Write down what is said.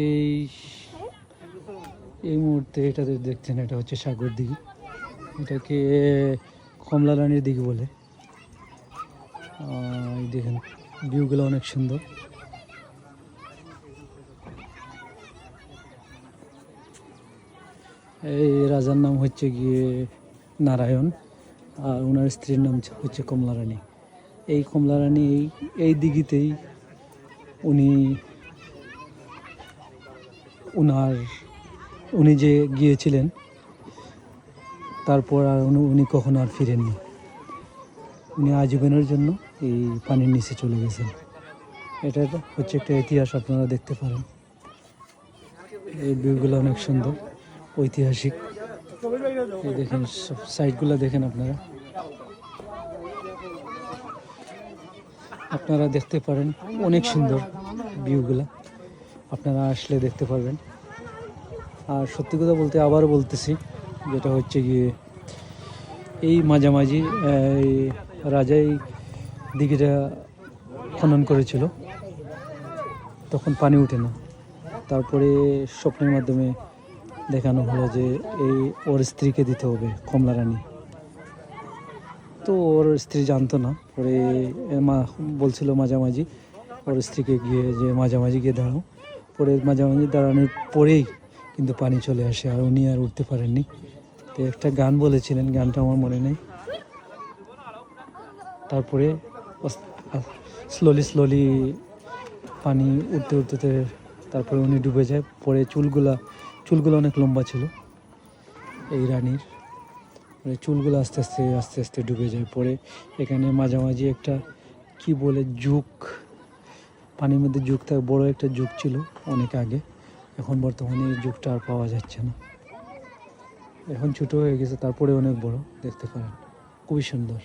এই এই মুহূর্তে এটা দেখছেন, এটা হচ্ছে সাগর দিঘি। এটাকে কমলা রানীর দিঘি বলে। এই দেখেন ভিউগুলো অনেক সুন্দর। এই রাজার নাম হচ্ছে গিয়ে নারায়ণ, আর ওনার স্ত্রীর নাম হচ্ছে কমলা রানী। এই কমলা রানী এই দিঘিতেই উনি যে গিয়েছিলেন, তারপর আর উনি কখনো আর ফিরেননি। উনি আজীবনের জন্য এই পানির নিচে চলে গেছেন। এটা হচ্ছে একটা ইতিহাস, আপনারা দেখতে পারেন। এই ভিউগুলো অনেক সুন্দর, ঐতিহাসিক। এই দেখেন সব সাইডগুলো দেখেন আপনারা দেখতে পারেন, অনেক সুন্দর ভিউগুলো, আপনারা আসলে দেখতে পারবেন। আর সত্যি কথা বলতে আবারও বলতেছি, যেটা হচ্ছে গিয়ে এই মাঝামাঝি রাজাই দিঘিটা খনন করেছিল, তখন পানি উঠে না। তারপরে স্বপ্নের মাধ্যমে দেখানো হলো যে ওর স্ত্রীকে দিতে হবে, কমলা রানী। তো ওর স্ত্রী জানতো না, পরে বলছিল মাঝামাঝি ওর স্ত্রীকে গিয়ে যে মাঝামাঝি গিয়ে দাঁড়াও। পরে মাঝামাঝি দাঁড়ানোর পরেই কিন্তু পানি চলে আসে, আর উনি আর উঠতে পারেননি। তো একটা গান বলেছিলেন, গানটা আমার মনে নেই। তারপরে স্লোলি পানি উঠতে তারপরে উনি ডুবে যায়। পরে চুলগুলো অনেক লম্বা ছিল এই রানীর, চুলগুলো আস্তে আস্তে ডুবে যায়। পরে এখানে মাঝামাঝি একটা কি বলে যুগ, পানির মধ্যে যুগ থাকে, বড় একটা যুগ ছিল অনেক আগে। এখন বর্তমানে এই যুগটা আর পাওয়া যাচ্ছে না, এখন ছোটো হয়ে গেছে, তারপরে অনেক বড়, দেখতে পারেন, খুবই সুন্দর।